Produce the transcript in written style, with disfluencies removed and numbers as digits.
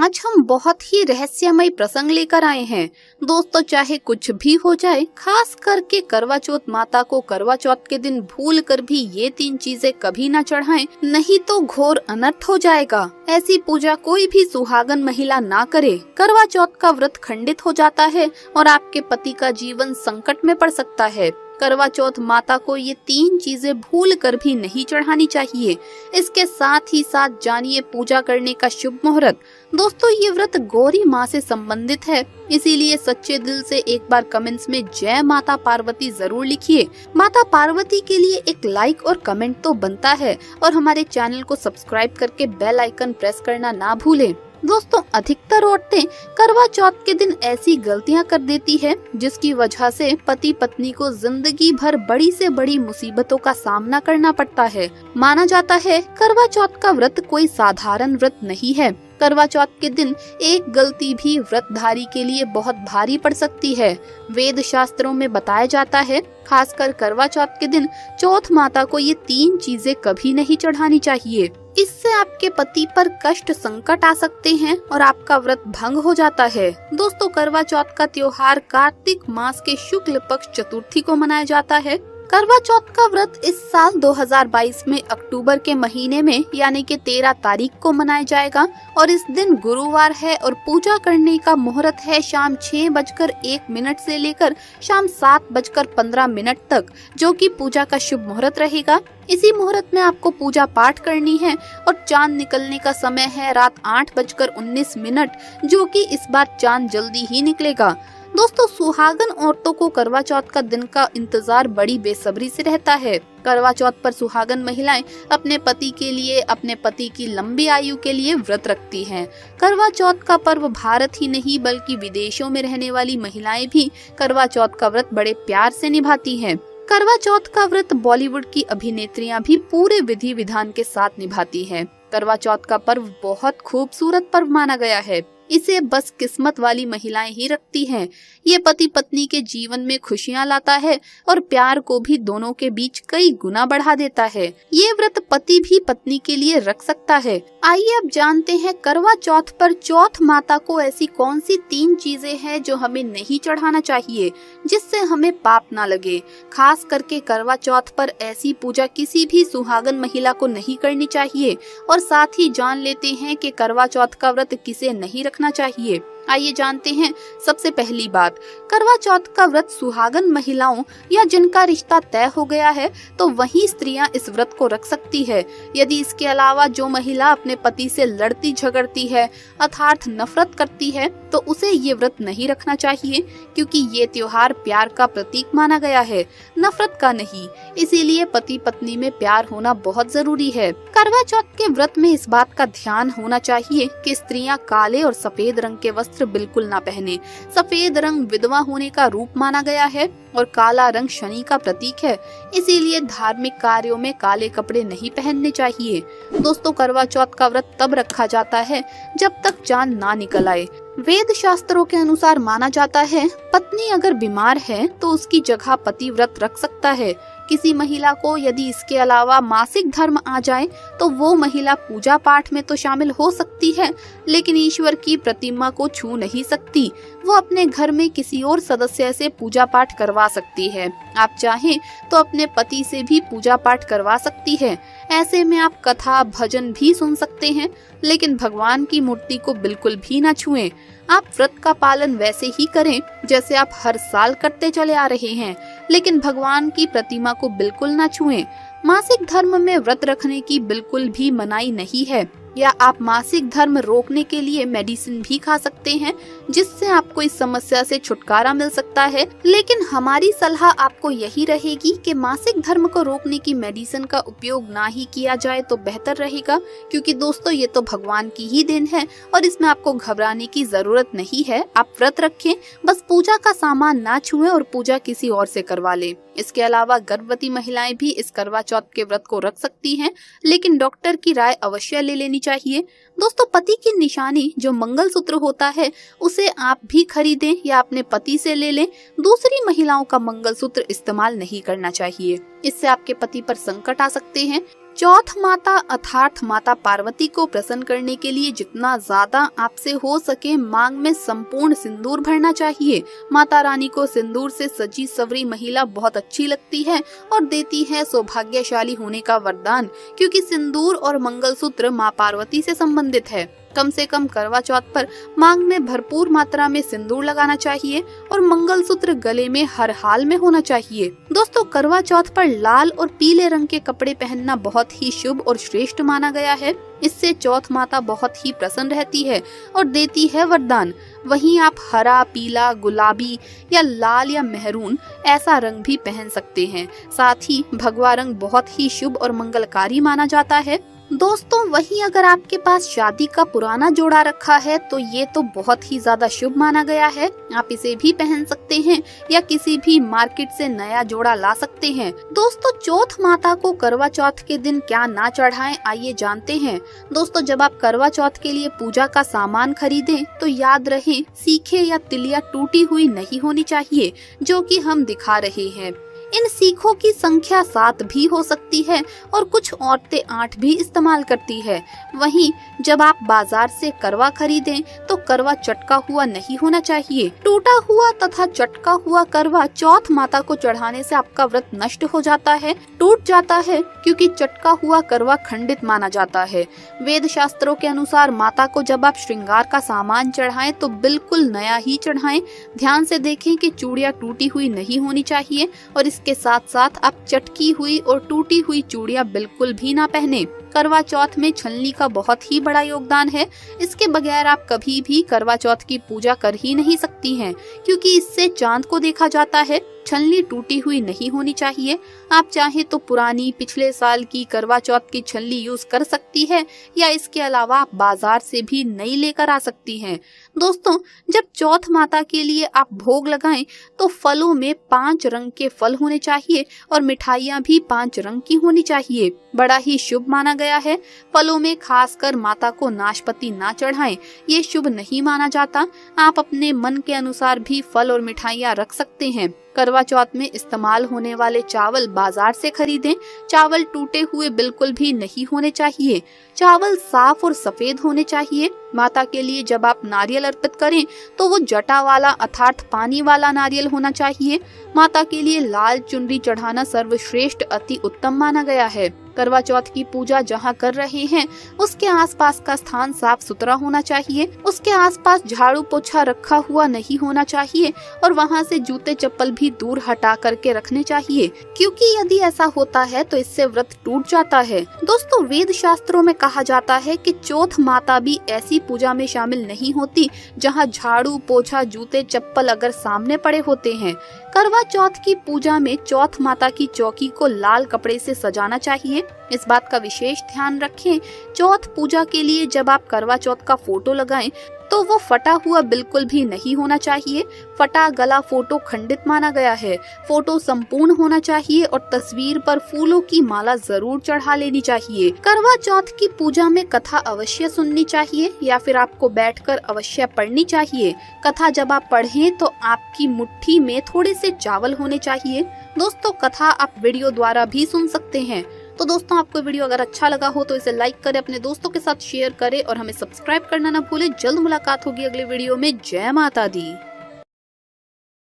आज हम बहुत ही रहस्यमय प्रसंग लेकर आए हैं। दोस्तों, चाहे कुछ भी हो जाए, खास करके करवा चौथ माता को करवा चौथ के दिन भूल कर भी ये 3 चीजें कभी न चढ़ाएं, नहीं तो घोर अनर्थ हो जाएगा। ऐसी पूजा कोई भी सुहागन महिला ना करे। करवा चौथ का व्रत खंडित हो जाता है और आपके पति का जीवन संकट में पड़ सकता है। करवा चौथ माता को ये 3 चीजें भूल कर भी नहीं चढ़ानी चाहिए। इसके साथ ही साथ जानिए पूजा करने का शुभ मुहूर्त। दोस्तों, ये व्रत गौरी माँ से संबंधित है, इसीलिए सच्चे दिल से एक बार कमेंट्स में जय माता पार्वती जरूर लिखिए। माता पार्वती के लिए एक लाइक और कमेंट तो बनता है और हमारे चैनल को सब्सक्राइब करके बेल आइकन प्रेस करना ना भूलें। दोस्तों, अधिकतर औरतें करवा चौथ के दिन ऐसी गलतियां कर देती है जिसकी वजह से पति पत्नी को जिंदगी भर बड़ी से बड़ी मुसीबतों का सामना करना पड़ता है। माना जाता है करवा चौथ का व्रत कोई साधारण व्रत नहीं है। करवा चौथ के दिन एक गलती भी व्रतधारी के लिए बहुत भारी पड़ सकती है। वेद शास्त्रों में बताया जाता है, खासकर करवा चौथ के दिन चौथ माता को ये 3 चीजें कभी नहीं चढ़ानी चाहिए। इससे आपके पति पर कष्ट संकट आ सकते हैं और आपका व्रत भंग हो जाता है। दोस्तों, करवा चौथ का त्योहार कार्तिक मास के शुक्ल पक्ष चतुर्थी को मनाया जाता है। करवा चौथ का व्रत इस साल 2022 में अक्टूबर के महीने में यानी कि 13 तारीख को मनाया जाएगा और इस दिन गुरुवार है और पूजा करने का मुहूर्त है शाम 6:01 से लेकर शाम 7:15 तक, जो कि पूजा का शुभ मुहूर्त रहेगा। इसी मुहूर्त में आपको पूजा पाठ करनी है और चांद निकलने का समय है रात 8:19, जो कि इस बार चांद जल्दी ही निकलेगा। दोस्तों, सुहागन औरतों को करवा चौथ का दिन का इंतजार बड़ी बेसब्री से रहता है। करवा चौथ पर सुहागन महिलाएं अपने पति के लिए, अपने पति की लंबी आयु के लिए व्रत रखती हैं। करवा चौथ का पर्व भारत ही नहीं बल्कि विदेशों में रहने वाली महिलाएं भी करवा चौथ का व्रत बड़े प्यार से निभाती हैं। करवा चौथ का व्रत बॉलीवुड की अभिनेत्रियां भी पूरे विधि विधान के साथ निभाती हैं। करवा चौथ का पर्व बहुत खूबसूरत पर्व माना गया है। इसे बस किस्मत वाली महिलाएं ही रखती हैं। ये पति पत्नी के जीवन में खुशियां लाता है और प्यार को भी दोनों के बीच कई गुना बढ़ा देता है। ये व्रत पति भी पत्नी के लिए रख सकता है। आइए अब जानते हैं करवा चौथ पर चौथ माता को ऐसी कौन सी 3 चीजें हैं जो हमें नहीं चढ़ाना चाहिए, जिससे हमें पाप ना लगे। खास करके करवा चौथ पर ऐसी पूजा किसी भी सुहागन महिला को नहीं करनी चाहिए। और साथ ही जान लेते हैं कि करवा चौथ का व्रत किसे नहीं रखना चाहिए। आइए जानते हैं। सबसे पहली बात, करवा चौथ का व्रत सुहागन महिलाओं या जिनका रिश्ता तय हो गया है तो वही स्त्रियां इस व्रत को रख सकती है। यदि इसके अलावा जो महिला अपने पति से लड़ती झगड़ती है, अर्थात नफरत करती है, तो उसे ये व्रत नहीं रखना चाहिए, क्योंकि ये त्योहार प्यार का प्रतीक माना गया है, नफरत का नहीं। इसीलिए पति पत्नी में प्यार होना बहुत जरूरी है। करवा चौथ के व्रत में इस बात का ध्यान होना चाहिए कि स्त्रियां काले और सफेद रंग के वस्त्र बिल्कुल ना पहने। सफेद रंग विधवा होने का रूप माना गया है और काला रंग शनि का प्रतीक है, इसीलिए धार्मिक कार्यों में काले कपड़े नहीं पहनने चाहिए। दोस्तों, करवा चौथ का व्रत तब रखा जाता है जब तक चांद ना निकल आए। वेद शास्त्रों के अनुसार माना जाता है, पत्नी अगर बीमार है तो उसकी जगह पति व्रत रख सकता है। किसी महिला को यदि इसके अलावा मासिक धर्म आ जाए तो वो महिला पूजा पाठ में तो शामिल हो सकती है, लेकिन ईश्वर की प्रतिमा को छू नहीं सकती। वो अपने घर में किसी और सदस्य से पूजा पाठ करवा सकती है। आप चाहें तो अपने पति से भी पूजा पाठ करवा सकती है। ऐसे में आप कथा भजन भी सुन सकते हैं, लेकिन भगवान की मूर्ति को बिल्कुल भी ना छुएं। आप व्रत का पालन वैसे ही करें जैसे आप हर साल करते चले आ रहे हैं, लेकिन भगवान की प्रतिमा को बिल्कुल ना छुएं। मासिक धर्म में व्रत रखने की बिल्कुल भी मनाही नहीं है, या आप मासिक धर्म रोकने के लिए मेडिसिन भी खा सकते हैं, जिससे आपको इस समस्या से छुटकारा मिल सकता है। लेकिन हमारी सलाह आपको यही रहेगी कि मासिक धर्म को रोकने की मेडिसिन का उपयोग ना ही किया जाए तो बेहतर रहेगा, क्योंकि दोस्तों ये तो भगवान की ही देन है और इसमें आपको घबराने की जरूरत नहीं है। आप व्रत रखें, बस पूजा का सामान ना छुएं और पूजा किसी और से करवा लें। इसके अलावा गर्भवती महिलाएं भी इस करवा चौथ के व्रत को रख सकती हैं, लेकिन डॉक्टर की राय अवश्य ले लेनी चाहिए। दोस्तों, पति की निशानी जो मंगलसूत्र होता है उसे आप भी खरीदें या अपने पति से ले लें। दूसरी महिलाओं का मंगलसूत्र इस्तेमाल नहीं करना चाहिए, इससे आपके पति पर संकट आ सकते हैं। चौथ माता अर्थात माता पार्वती को प्रसन्न करने के लिए जितना ज्यादा आपसे हो सके मांग में संपूर्ण सिंदूर भरना चाहिए। माता रानी को सिंदूर से सजी सवरी महिला बहुत अच्छी लगती है और देती है सौभाग्यशाली होने का वरदान, क्योंकि सिंदूर और मंगलसूत्र माँ पार्वती से संबंधित है। कम से कम करवा चौथ पर मांग में भरपूर मात्रा में सिंदूर लगाना चाहिए और मंगलसूत्र गले में हर हाल में होना चाहिए। दोस्तों, करवा चौथ पर लाल और पीले रंग के कपड़े पहनना बहुत ही शुभ और श्रेष्ठ माना गया है। इससे चौथ माता बहुत ही प्रसन्न रहती है और देती है वरदान। वहीं आप हरा, पीला, गुलाबी या लाल या मेहरून ऐसा रंग भी पहन सकते हैं। साथ ही भगवा रंग बहुत ही शुभ और मंगलकारी माना जाता है। दोस्तों, वहीं अगर आपके पास शादी का पुराना जोड़ा रखा है तो ये तो बहुत ही ज्यादा शुभ माना गया है। आप इसे भी पहन सकते हैं या किसी भी मार्केट से नया जोड़ा ला सकते हैं। दोस्तों, चौथ माता को करवा चौथ के दिन क्या ना चढ़ाएं, आइए जानते हैं। दोस्तों, जब आप करवा चौथ के लिए पूजा का सामान खरीदें तो याद रहे सीखे या तिलिया टूटी हुई नहीं होनी चाहिए, जो कि हम दिखा रहे हैं। इन सीखों की संख्या 7 भी हो सकती है और कुछ औरतें 8 भी इस्तेमाल करती है। वहीं जब आप बाजार से करवा खरीदें तो करवा चटका हुआ नहीं होना चाहिए। टूटा हुआ तथा चटका हुआ करवा चौथ माता को चढ़ाने से आपका व्रत नष्ट हो जाता है, टूट जाता है, क्योंकि चटका हुआ करवा खंडित माना जाता है। वेद शास्त्रों के अनुसार माता को जब आप श्रृंगार का सामान चढ़ाएं तो बिल्कुल नया ही चढ़ाएं। ध्यान से देखें कि चूड़ियां टूटी हुई नहीं होनी चाहिए और इसके साथ साथ आप चटकी हुई और टूटी हुई चूड़ियां बिल्कुल भी ना पहने। करवा चौथ में छलनी का बहुत ही बड़ा योगदान है। इसके बगैर आप कभी भी करवा चौथ की पूजा कर ही नहीं सकती हैं, क्योंकि इससे चांद को देखा जाता है। छलनी टूटी हुई नहीं होनी चाहिए। आप चाहे तो पुरानी पिछले साल की करवा चौथ की छलनी यूज कर सकती है या इसके अलावा आप बाजार से भी नई लेकर आ सकती हैं। दोस्तों, जब चौथ माता के लिए आप भोग लगाएं तो फलों में 5 रंग के फल होने चाहिए और मिठाइयाँ भी 5 रंग की होनी चाहिए। बड़ा ही शुभ माना गया है। फलों में खासकर माता को नाशपाती ना चढ़ाएं, ये शुभ नहीं माना जाता। आप अपने मन के अनुसार भी फल और मिठाइयाँ रख सकते हैं। करवा चौथ में इस्तेमाल होने वाले चावल बाजार से खरीदें। चावल टूटे हुए बिल्कुल भी नहीं होने चाहिए। चावल साफ और सफेद होने चाहिए। माता के लिए जब आप नारियल अर्पित करें तो वो जटा वाला अर्थात पानी वाला नारियल होना चाहिए। माता के लिए लाल चुनरी चढ़ाना सर्वश्रेष्ठ अति उत्तम माना गया है। करवा चौथ की पूजा जहाँ कर रहे हैं उसके आसपास का स्थान साफ सुथरा होना चाहिए। उसके आसपास झाड़ू पोछा रखा हुआ नहीं होना चाहिए और वहाँ से जूते चप्पल भी दूर हटा करके रखने चाहिए, क्योंकि यदि ऐसा होता है तो इससे व्रत टूट जाता है। दोस्तों, वेद शास्त्रों में कहा जाता है कि चौथ माता भी ऐसी पूजा में शामिल नहीं होती जहाँ झाड़ू पोछा जूते चप्पल अगर सामने पड़े होते हैं। करवा चौथ की पूजा में चौथ माता की चौकी को लाल कपड़े से सजाना चाहिए। इस बात का विशेष ध्यान रखें। चौथ पूजा के लिए जब आप करवा चौथ का फोटो लगाएं तो वो फटा हुआ बिल्कुल भी नहीं होना चाहिए। फटा गला फोटो खंडित माना गया है। फोटो संपूर्ण होना चाहिए और तस्वीर पर फूलों की माला जरूर चढ़ा लेनी चाहिए। करवा चौथ की पूजा में कथा अवश्य सुननी चाहिए या फिर आपको बैठकर अवश्य पढ़नी चाहिए। कथा जब आप पढ़ें तो आपकी मुट्ठी में थोड़े से चावल होने चाहिए। दोस्तों, कथा आप वीडियो द्वारा भी सुन सकते हैं। तो दोस्तों, आपको वीडियो अगर अच्छा लगा हो तो इसे लाइक करें, अपने दोस्तों के साथ शेयर करें और हमें सब्सक्राइब करना ना भूलें। जल्द मुलाकात होगी अगले वीडियो में। जय माता दी।